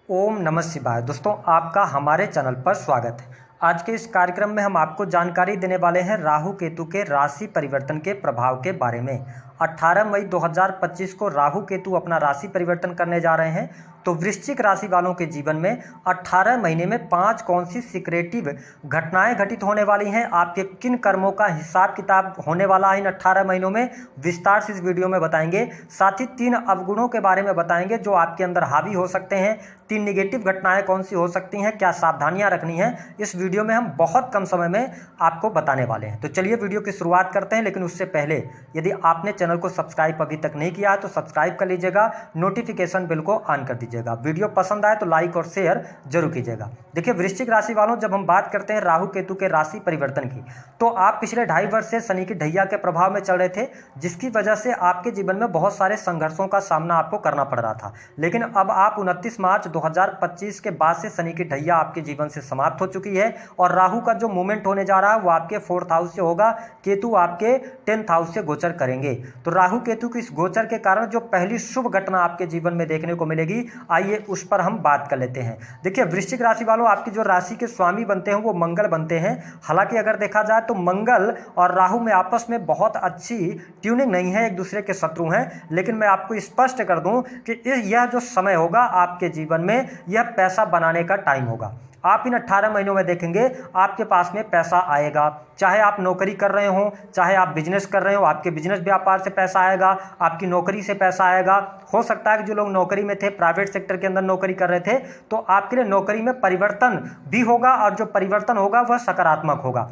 ओम नमः शिवाय। दोस्तों, आपका हमारे चैनल पर स्वागत है। आज के इस कार्यक्रम में हम आपको जानकारी देने वाले हैं राहु केतु के राशि परिवर्तन के प्रभाव के बारे में। 18 मई 2025 को राहु केतु अपना राशि परिवर्तन करने जा रहे हैं। तो वृश्चिक राशि वालों के जीवन में 18 महीने में 5 कौन सी सीक्रेटिव घटनाएं घटित होने वाली हैं, आपके किन कर्मों का हिसाब किताब होने वाला है इन 18 महीनों में, विस्तार से इस वीडियो में बताएंगे। साथ ही 3 अवगुणों के बारे में बताएंगे जो आपके अंदर हावी हो सकते हैं। 3 निगेटिव घटनाएं कौन सी हो सकती हैं, क्या सावधानियां रखनी है, इस वीडियो में हम बहुत कम समय में आपको बताने वाले हैं। तो चलिए वीडियो की शुरुआत करते हैं। लेकिन उससे पहले यदि आपने चैनल को सब्सक्राइब अभी तक नहीं किया है तो सब्सक्राइब कर लीजिएगा, नोटिफिकेशन बेल को ऑन कर दीजिएगा। वीडियो पसंद आए तो लाइक और शेयर जरूर कीजिएगा। देखिए, वृश्चिक राशि वालों, जब हम बात करते हैं राहु केतु के राशि परिवर्तन की, तो आप पिछले 2.5 वर्ष से शनि की ढैया के प्रभाव में चल रहे थे, जिसकी वजह से आपके जीवन में बहुत सारे संघर्षों का सामना आपको करना पड़ रहा था। लेकिन अब आप 29 मार्च 2025 के बाद से शनि की ढैया आपके जीवन से समाप्त हो चुकी है और राहु का जो मूवमेंट होने जा रहा है वो आपके 4th हाउस से होगा। केतु आपके 10th हाउस से गोचर करेंगे। तो राहु केतु की इस गोचर के कारण जो पहली शुभ घटना आपके जीवन में देखने को मिलेगी, आइए उस पर हम बात कर लेते हैं। देखिए, वृश्चिक राशि वालों, आपकी जो राशि के स्वामी बनते हैं वो मंगल बनते हैं। हालांकि अगर देखा जाए तो मंगल और राहु में आपस में बहुत अच्छी ट्यूनिंग नहीं है, एक दूसरे के शत्रु हैं। लेकिन मैं आपको स्पष्ट कर दूं कि यह जो समय होगा आपके जीवन में, यह पैसा बनाने का टाइम होगा। आप इन 18 महीनों में देखेंगे आपके पास में पैसा आएगा। चाहे आप नौकरी कर रहे हो, चाहे आप बिजनेस कर रहे हो, आपके बिजनेस व्यापार से पैसा आएगा, आपकी नौकरी से पैसा आएगा। हो सकता है कि जो लोग नौकरी में थे, प्राइवेट सेक्टर के अंदर नौकरी कर रहे थे, तो आपके लिए नौकरी में परिवर्तन भी होगा और जो परिवर्तन होगा वह सकारात्मक होगा।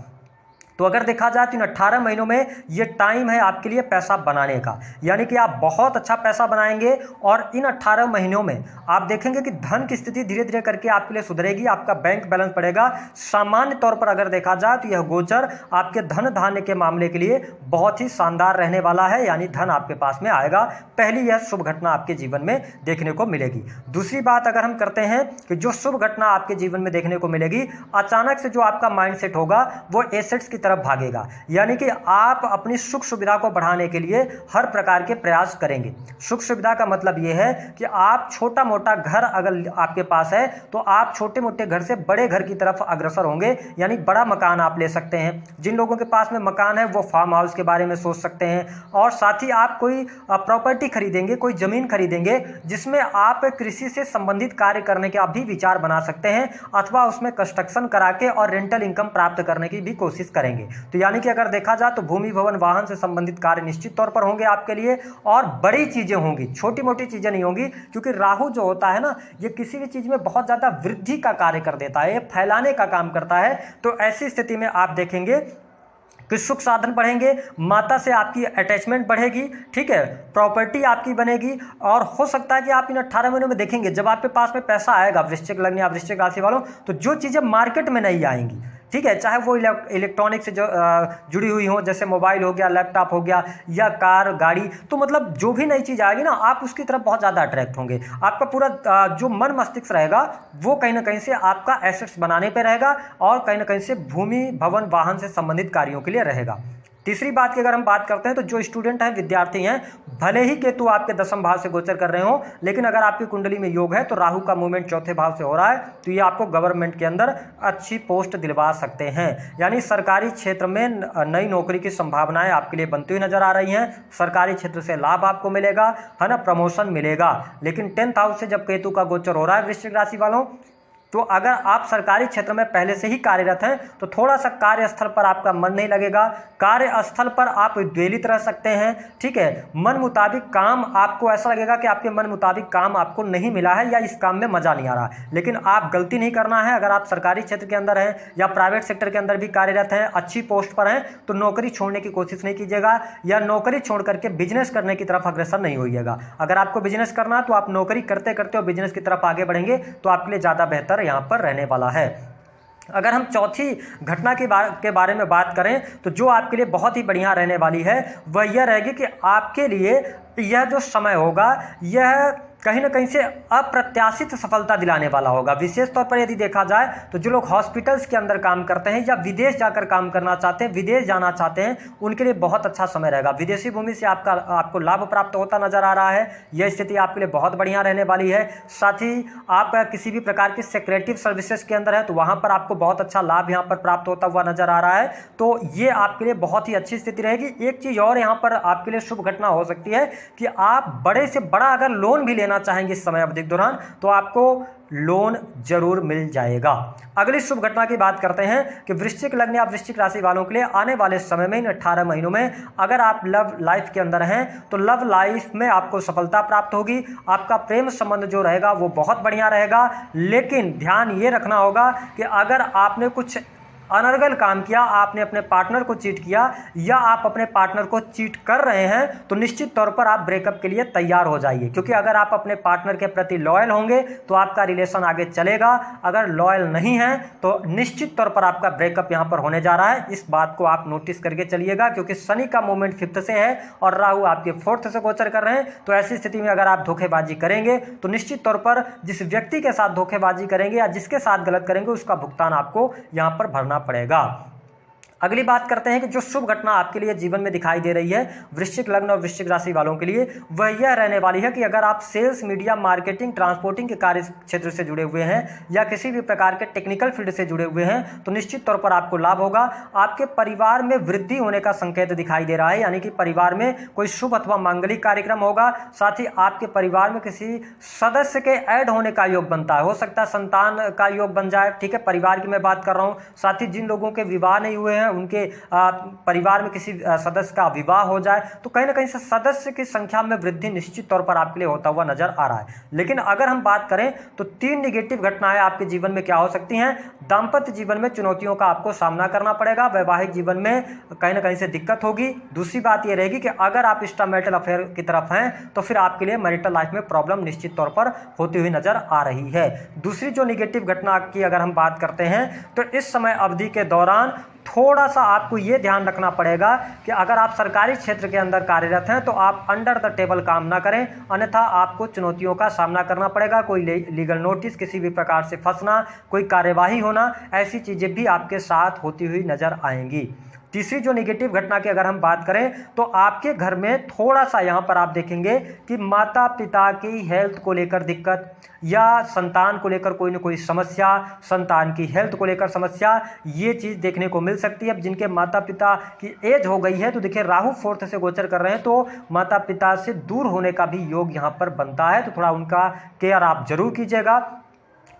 तो अगर देखा जाए तो इन 18 महीनों में ये टाइम है आपके लिए पैसा बनाने का, यानी कि आप बहुत अच्छा पैसा बनाएंगे। और इन 18 महीनों में आप देखेंगे कि धन की स्थिति धीरे धीरे करके आपके लिए सुधरेगी, आपका बैंक बैलेंस बढ़ेगा। सामान्य तौर पर अगर देखा जाए तो यह गोचर आपके धन धान्य के मामले के लिए बहुत ही शानदार रहने वाला है, यानी धन आपके पास में आएगा। पहली यह शुभ घटना आपके जीवन में देखने को मिलेगी। दूसरी बात अगर हम करते हैं कि जो शुभ घटना आपके जीवन में देखने को मिलेगी, अचानक से जो आपका माइंडसेट होगा वो एसेट्स की तरफ भागेगा, यानी कि आप अपनी सुख सुविधा को बढ़ाने के लिए हर प्रकार के प्रयास करेंगे। सुख सुविधा का मतलब यह है कि आप छोटा मोटा घर अगर आपके पास है तो आप छोटे मोटे घर से बड़े घर की तरफ अग्रसर होंगे, यानी बड़ा मकान आप ले सकते हैं। जिन लोगों के पास में मकान है वो फार्म हाउस के बारे में सोच सकते हैं। और साथ ही आप कोई प्रॉपर्टी खरीदेंगे, कोई जमीन खरीदेंगे जिसमें आप कृषि से संबंधित कार्य करने के भी विचार बना सकते हैं, अथवा उसमें कंस्ट्रक्शन करा के और रेंटल इनकम प्राप्त करने की भी कोशिश करेंगे। तो यानी कि अगर देखा जाए तो भूमि भवन वाहन से संबंधित कार्य निश्चित तौर पर होंगे आपके लिए, और बड़ी चीजें होंगी, छोटी मोटी चीजें नहीं होंगी। क्योंकि राहु जो होता है ना, ये किसी भी चीज में बहुत ज्यादा वृद्धि का कार्य कर देता है, ये फैलाने का काम करता है। तो ऐसी स्थिति में आप देखेंगे कि सुख साधन बढ़ेंगे, माता से आपकी अटैचमेंट बढ़ेगी, ठीक है, प्रॉपर्टी आपकी बनेगी। और हो सकता है कि आप इन 18 महीनों में देखेंगे जब आपके पास में पैसा आएगा, वृश्चिक लग्न या वृश्चिक राशि वालों, तो जो चीजें मार्केट में नहीं आएंगी, ठीक है, चाहे वो इलेक्ट्रॉनिक से जो जुड़ी हुई हो, जैसे मोबाइल हो गया, लैपटॉप हो गया, या कार गाड़ी, तो मतलब जो भी नई चीज़ आएगी ना, आप उसकी तरफ बहुत ज़्यादा अट्रैक्ट होंगे। आपका पूरा जो मन मस्तिष्क रहेगा वो कहीं ना कहीं से आपका एसेट्स बनाने पे रहेगा और कहीं ना कहीं से भूमि भवन वाहन से संबंधित कार्यों के लिए रहेगा। तीसरी बात की अगर हम बात करते हैं तो जो स्टूडेंट हैं, विद्यार्थी हैं, भले ही केतु आपके 10वें भाव से गोचर कर रहे हो, लेकिन अगर आपकी कुंडली में योग है तो राहु का मूवमेंट 4थे भाव से हो रहा है, तो ये आपको गवर्नमेंट के अंदर अच्छी पोस्ट दिलवा सकते हैं। यानी सरकारी क्षेत्र में नई नौकरी की संभावनाएं आपके लिए बनती हुई नजर आ रही हैं। सरकारी क्षेत्र से लाभ आपको मिलेगा, है ना, प्रमोशन मिलेगा। लेकिन 10th हाउस से जब केतु का गोचर हो रहा है वृश्चिक राशि वालों, तो अगर आप सरकारी क्षेत्र में पहले से ही कार्यरत हैं तो थोड़ा सा कार्यस्थल पर आपका मन नहीं लगेगा, कार्यस्थल पर आप द्वेलित रह सकते हैं, ठीक है। मन मुताबिक काम, आपको ऐसा लगेगा कि आपके मन मुताबिक काम आपको नहीं मिला है या इस काम में मजा नहीं आ रहा। लेकिन आप गलती नहीं करना है। अगर आप सरकारी क्षेत्र के अंदर हैं या प्राइवेट सेक्टर के अंदर भी कार्यरत हैं, अच्छी पोस्ट पर हैं, तो नौकरी छोड़ने की कोशिश नहीं कीजिएगा, या नौकरी छोड़ करके बिजनेस करने की तरफ अग्रसर नहीं होइएगा। अगर आपको बिजनेस करना है तो आप नौकरी करते करते और बिजनेस की तरफ आगे बढ़ेंगे तो आपके लिए ज़्यादा बेहतर यहाँ पर रहने वाला है। अगर हम चौथी घटना के बारे में बात करें तो जो आपके लिए बहुत ही बढ़िया रहने वाली है वह यह रहेगी कि आपके लिए यह जो समय होगा, यह कहीं ना कहीं से अप्रत्याशित सफलता दिलाने वाला होगा। विशेष तौर पर यदि देखा जाए तो जो लोग हॉस्पिटल्स के अंदर काम करते हैं या विदेश जाकर काम करना चाहते हैं, विदेश जाना चाहते हैं, उनके लिए बहुत अच्छा समय रहेगा। विदेशी भूमि से आपको लाभ प्राप्त होता नजर आ रहा है। यह स्थिति आपके लिए बहुत बढ़िया रहने वाली है। साथ ही आप किसी भी प्रकार की सेक्रेटिव सर्विसेज के अंदर है तो वहां पर आपको बहुत अच्छा लाभ यहां पर प्राप्त होता हुआ नजर आ रहा है। तो ये आपके लिए बहुत ही अच्छी स्थिति रहेगी। एक चीज और यहां पर आपके लिए शुभ घटना हो सकती है कि आप बड़े से बड़ा अगर लोन भी लेना चाहेंगे इस समय अवधि के दौरान तो आपको लोन जरूर मिल जाएगा। अगली शुभ घटना की बात करते हैं कि वृश्चिक लग्न या वृश्चिक राशि वालों के लिए आने वाले समय में इन 18 महीनों में अगर आप लव लाइफ के अंदर हैं तो लव लाइफ में आपको सफलता प्राप्त होगी। आपका प्रेम संबंध जो रहेगा वो बहुत बढ़िया रहेगा। लेकिन ध्यान ये रखना होगा कि अगर आपने कुछ अनर्गल काम किया, आपने अपने पार्टनर को चीट किया या आप अपने पार्टनर को चीट कर रहे हैं तो निश्चित तौर पर आप ब्रेकअप के लिए तैयार हो जाइए। क्योंकि अगर आप अपने पार्टनर के प्रति लॉयल होंगे तो आपका रिलेशन आगे चलेगा। अगर लॉयल नहीं है तो निश्चित तौर पर आपका ब्रेकअप यहां पर होने जा रहा है। इस बात को आप नोटिस करके चलिएगा क्योंकि शनि का मूवमेंट 5th से है और राहु आपके 4th से गोचर कर रहे हैं। तो ऐसी स्थिति में अगर आप धोखेबाजी करेंगे तो निश्चित तौर पर जिस व्यक्ति के साथ धोखेबाजी करेंगे या जिसके साथ गलत करेंगे उसका भुगतान आपको यहां पर भरना पड़ेगा। अगली बात करते हैं कि जो शुभ घटना आपके लिए जीवन में दिखाई दे रही है वृश्चिक लग्न और वृश्चिक राशि वालों के लिए वह यह रहने वाली है कि अगर आप सेल्स, मीडिया, मार्केटिंग, ट्रांसपोर्टिंग के कार्य क्षेत्र से जुड़े हुए हैं या किसी भी प्रकार के टेक्निकल फील्ड से जुड़े हुए हैं तो निश्चित तौर पर आपको लाभ होगा। आपके परिवार में वृद्धि होने का संकेत दिखाई दे रहा है, यानी कि परिवार में कोई शुभ अथवा मांगलिक कार्यक्रम होगा। साथ ही आपके परिवार में किसी सदस्य के ऐड होने का योग बनता है। हो सकता है संतान का योग बन जाए, ठीक है, परिवार की मैं बात कर रहा हूं। साथ ही जिन लोगों के विवाह नहीं हुए हैं उनके परिवार में किसी सदस्य का विवाह हो जाए तो कहीं ना कहीं से सदस्य की संख्या में वृद्धि निश्चित तौर पर आपके लिए होता हुआ नजर आ रहा है। लेकिन अगर हम बात करें तो 3 निगेटिव घटनाएं आपके जीवन में क्या हो सकती हैं। दांपत्य जीवन में चुनौतियों का आपको सामना करना पड़ेगा। वैवाहिक जीवन में कहीं ना कहीं से दिक्कत होगी। दूसरी बात यह रहेगी कि अगर आप एक्स्ट्रामैरिटल अफेयर की तरफ हैं तो फिर आपके लिए मैरिटल लाइफ में प्रॉब्लम निश्चित तौर पर होती हुई नजर आ रही है। दूसरी जो निगेटिव घटना की अगर हम बात करते हैं तो इस समय अवधि के दौरान थोड़ा सा आपको यह ध्यान रखना पड़ेगा कि अगर आप सरकारी क्षेत्र के अंदर कार्यरत हैं तो आप अंडर द टेबल काम ना करें, अन्यथा आपको चुनौतियों का सामना करना पड़ेगा। कोई लीगल नोटिस, किसी भी प्रकार से फंसना, कोई कार्यवाही होना, ऐसी चीजें भी आपके साथ होती हुई नजर आएंगी। तीसरी जो नेगेटिव घटना की अगर हम बात करें तो आपके घर में थोड़ा सा यहां पर आप देखेंगे कि माता पिता की हेल्थ को लेकर दिक्कत या संतान को लेकर कोई ना कोई समस्या, संतान की हेल्थ को लेकर समस्या, ये चीज देखने को मिल सकती है। अब जिनके माता पिता की एज हो गई है तो देखिए राहु 4th से गोचर कर रहे हैं तो माता पिता से दूर होने का भी योग यहां पर बनता है। तो थोड़ा उनका केयर आप जरूर कीजिएगा।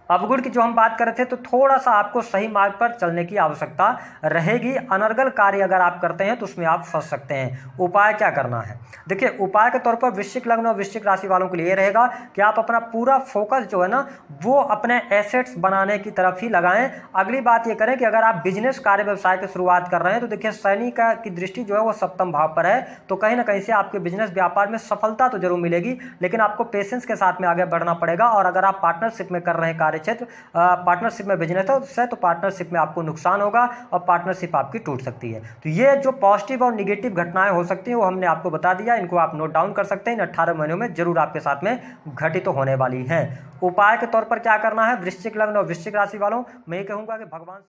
अवगुण की जो हम बात कर रहे थे तो थोड़ा सा आपको सही मार्ग पर चलने की आवश्यकता रहेगी। अनर्गल कार्य अगर आप करते हैं तो उसमें आप फंस सकते हैं। उपाय क्या करना है, देखिए उपाय के तौर पर वृश्चिक लग्न और वृश्चिक राशि वालों के लिए ये रहेगा कि आप अपना पूरा फोकस जो है ना वो अपने एसेट्स बनाने की तरफ ही लगाएं। अगली बात ये करें कि अगर आप बिजनेस, कार्य, व्यवसाय की शुरुआत कर रहे हैं तो देखिए शनि की दृष्टि जो है वो 7th भाव पर है तो कहीं ना कहीं से आपके बिजनेस व्यापार में सफलता तो जरूर मिलेगी, लेकिन आपको पेशेंस के साथ में आगे बढ़ना पड़ेगा। और अगर आप पार्टनरशिप में कर रहे हैं कार्य क्षेत्र, पार्टनरशिप में बिजनेस है तो पार्टनरशिप में आपको नुकसान होगा और पार्टनरशिप आपकी टूट सकती है। तो ये जो पॉजिटिव और निगेटिव घटनाएं हो सकती हैं वो हमने आपको बता दिया। इनको आप नोट डाउन कर सकते हैं। इन 18 महीनों में जरूर आपके साथ में घटित होने वाली हैं। उपाय के तौर पर क्या करना है वृश्चिक लग्न और वृश्चिक राशि वालों, मैं ये कहूंगा कि भगवान